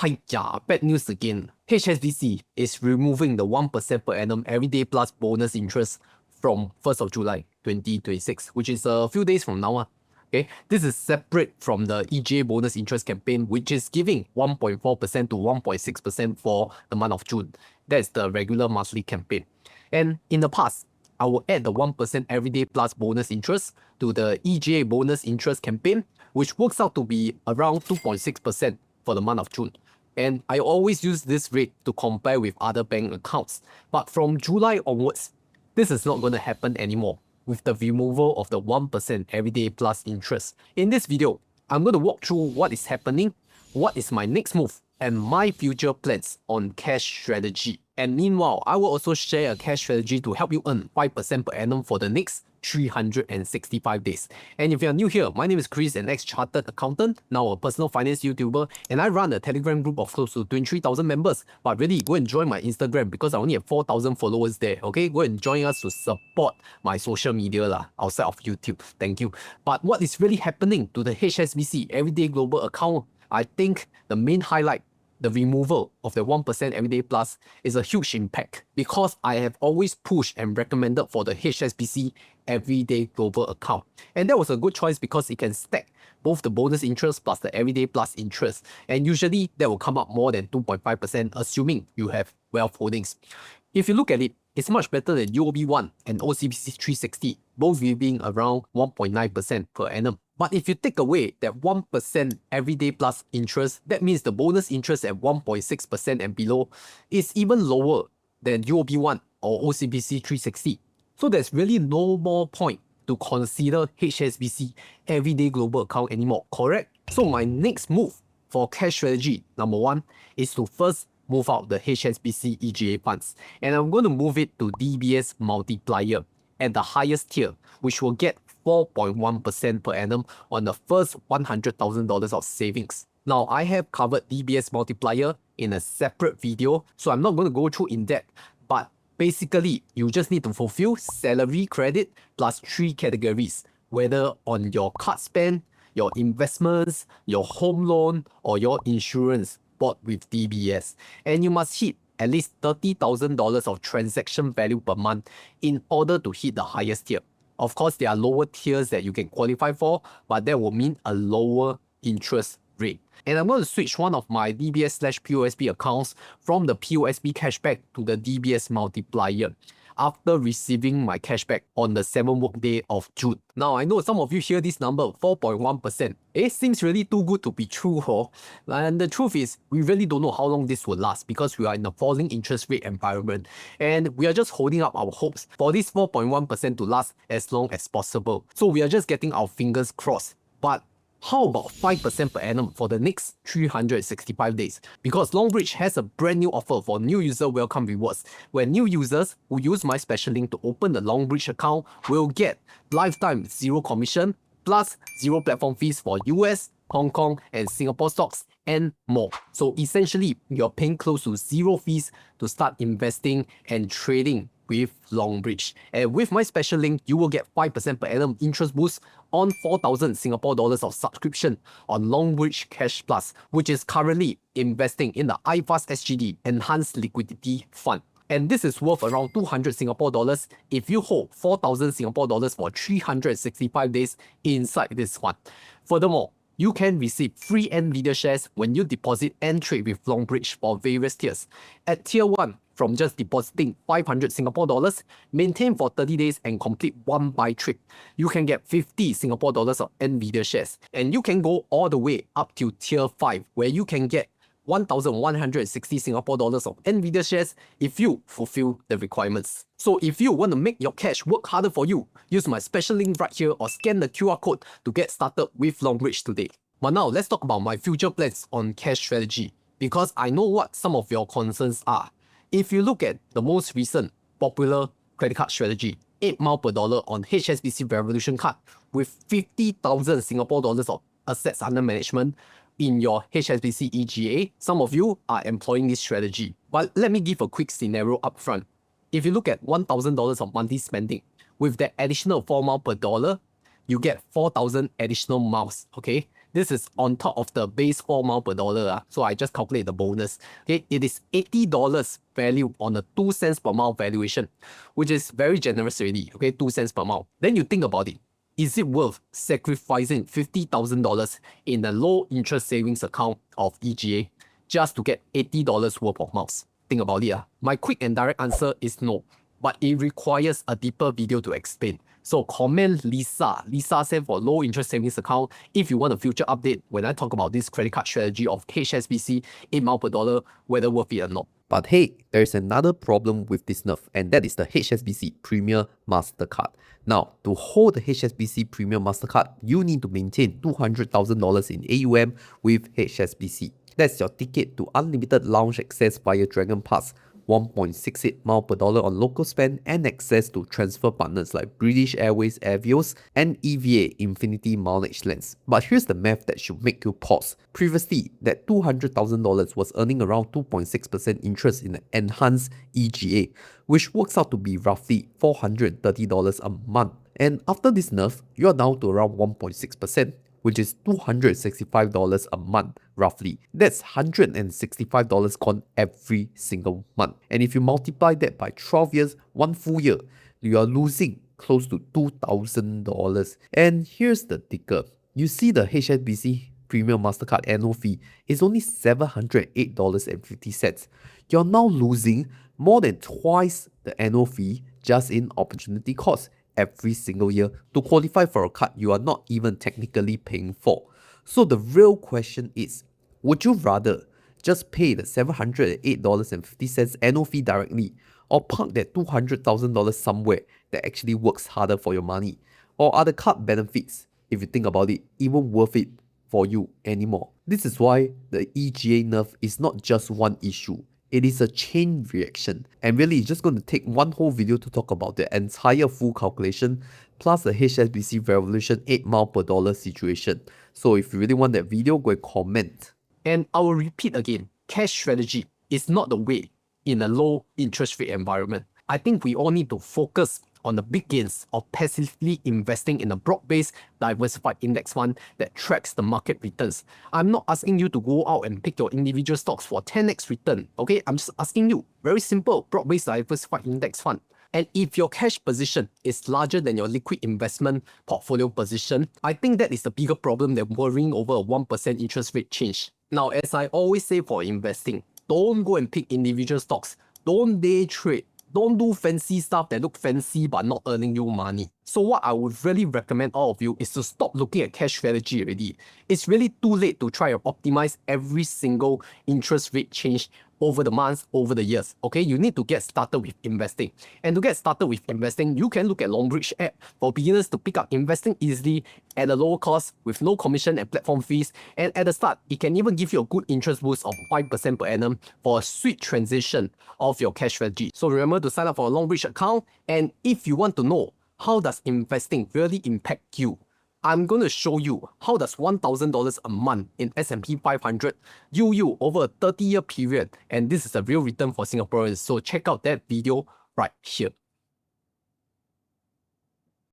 Hiya, bad news again. HSBC is removing the 1% per annum everyday plus bonus interest from 1st of July 2026, which is a few days from now. Okay, this is separate from the EGA bonus interest campaign, which is giving 1.4% to 1.6% for the month of June. That's the regular monthly campaign. And in the past, I will add the 1% everyday plus bonus interest to the EGA bonus interest campaign, which works out to be around 2.6% for the month of June. And I always use this rate to compare with other bank accounts. But from July onwards, this is not going to happen anymore with the removal of the 1% everyday plus interest. In this video, I'm going to walk through what is happening, what is my next move, and my future plans on cash strategy. And meanwhile, I will also share a cash strategy to help you earn 5% per annum for the next 365 days. And if you're new here, my name is Chris, an ex-chartered accountant, now a personal finance YouTuber, and I run a Telegram group of close to 23,000 members. But really, go and join my Instagram because I only have 4,000 followers there, okay? Go and join us to support my social media outside of YouTube. Thank you. But what is really happening to the HSBC Everyday Global Account? I think the main highlight, the removal of the 1% everyday plus, is a huge impact because I have always pushed and recommended for the HSBC Everyday Global Account. And that was a good choice because it can stack both the bonus interest plus the everyday plus interest. And usually that will come up more than 2.5%, assuming you have wealth holdings. If you look at it, it's much better than UOB One and OCBC 360, both giving around 1.9% per annum. But if you take away that 1% everyday plus interest, that means the bonus interest at 1.6% and below is even lower than UOB One or OCBC 360. So there's really no more point to consider HSBC Everyday Global Account anymore, correct? So my next move for cash strategy, number one, is to first move out the HSBC EGA funds. And I'm going to move it to DBS Multiplier at the highest tier, which will get 4.1% per annum on the first $100,000 of savings. Now, I have covered DBS Multiplier in a separate video, so I'm not going to go through in depth, but basically, you just need to fulfill salary credit plus 3 categories, whether on your card spend, your investments, your home loan, or your insurance bought with DBS. And you must hit at least $30,000 of transaction value per month in order to hit the highest tier. Of course, there are lower tiers that you can qualify for, but that will mean a lower interest rate. And I'm going to switch one of my DBS/POSB accounts from the POSB cashback to the DBS Multiplier after receiving my cashback on the 7th workday of June. Now, I know some of you hear this number, 4.1%. It seems really too good to be true, And the truth is, we really don't know how long this will last because we are in a falling interest rate environment. And we are just holding up our hopes for this 4.1% to last as long as possible. So we are just getting our fingers crossed. But how about 5% per annum for the next 365 days? Because Longbridge has a brand new offer for new user welcome rewards, where new users who use my special link to open the Longbridge account will get lifetime 0 commission plus 0 platform fees for US, Hong Kong, and Singapore stocks and more. So essentially, you're paying close to 0 fees to start investing and trading with Longbridge. And with my special link, you will get 5% per annum interest boost on 4,000 Singapore dollars of subscription on Longbridge Cash Plus, which is currently investing in the iFast SGD Enhanced Liquidity Fund. And this is worth around 200 Singapore dollars if you hold 4,000 Singapore dollars for 365 days inside this fund. Furthermore, you can receive free Nvidia shares when you deposit and trade with Longbridge for various tiers. At tier 1, from just depositing 500 Singapore dollars, maintain for 30 days and complete one buy trade, you can get 50 Singapore dollars of Nvidia shares. And you can go all the way up to tier 5, where you can get 1,160 Singapore dollars of Nvidia shares if you fulfill the requirements. So if you want to make your cash work harder for you, use my special link right here or scan the QR code to get started with Longbridge today. But now let's talk about my future plans on cash strategy, because I know what some of your concerns are. If you look at the most recent popular credit card strategy, 8 miles per dollar on HSBC Revolution card with 50,000 Singapore dollars of assets under management in your HSBC EGA, some of you are employing this strategy. But let me give a quick scenario up front. If you look at $1,000 of monthly spending, with that additional 4 miles per dollar, you get 4,000 additional miles, okay? This is on top of the base 4 mile per dollar. So I just calculate the bonus. Okay, it is $80 value on a 2 cents per mile valuation, which is very generous already. Okay, 2 cents per mile. Then you think about it. Is it worth sacrificing $50,000 in a low interest savings account of EGA just to get $80 worth of miles? Think about it. My quick and direct answer is no, but it requires a deeper video to explain. So comment Lisa. Lisa said for low interest savings account, if you want a future update when I talk about this credit card strategy of HSBC 8 mile per dollar, whether worth it or not. But hey, there's another problem with this Nerf, and that is the HSBC Premier Mastercard. Now, to hold the HSBC Premier Mastercard, you need to maintain $200,000 in AUM with HSBC. That's your ticket to unlimited lounge access via Dragon Pass, 1.68 mile per dollar on local spend, and access to transfer partners like British Airways Avios and EVA Infinity Mileage Lens. But here's the math that should make you pause. Previously, that $200,000 was earning around 2.6% interest in the enhanced EGA, which works out to be roughly $430 a month. And after this nerf, you are down to around 1.6%. which is $265 a month, roughly. That's $165 gone every single month. And if you multiply that by 12 years, 1 full year, you are losing close to $2,000. And here's the ticker. You see the HSBC Premier Mastercard annual fee is only $708.50. You're now losing more than twice the annual fee just in opportunity cost every single year to qualify for a card you are not even technically paying for. So the real question is, would you rather just pay the $708.50 annual fee directly, or park that $200,000 somewhere that actually works harder for your money? Or are the card benefits, if you think about it, even worth it for you anymore? This is why the EGA nerf is not just one issue. It is a chain reaction, and really it's just going to take one whole video to talk about the entire full calculation plus the HSBC Revolution 8 mile per dollar situation. So if you really want that video, go and comment. And I will repeat again, cash strategy is not the way in a low interest rate environment. I think we all need to focus on the big gains of passively investing in a broad-based, diversified index fund that tracks the market returns. I'm not asking you to go out and pick your individual stocks for 10x return, okay? I'm just asking you, very simple, broad-based, diversified index fund. And if your cash position is larger than your liquid investment portfolio position, I think that is the bigger problem than worrying over a 1% interest rate change. Now, as I always say for investing, don't go and pick individual stocks. Don't day trade. Don't do fancy stuff that look fancy but not earning you money. So what I would really recommend all of you is to stop looking at cash strategy already. It's really too late to try to optimize every single interest rate change over the months, over the years. Okay, you need to get started with investing. And to get started with investing, you can look at Longbridge app for beginners to pick up investing easily at a lower cost with no commission and platform fees. And at the start, it can even give you a good interest boost of 5% per annum for a sweet transition of your cash strategy. So remember to sign up for a Longbridge account. And if you want to know how does investing really impact you, I'm going to show you how does $1,000 a month in S&P 500 yield you over a 30-year period. And this is a real return for Singaporeans. So check out that video right here.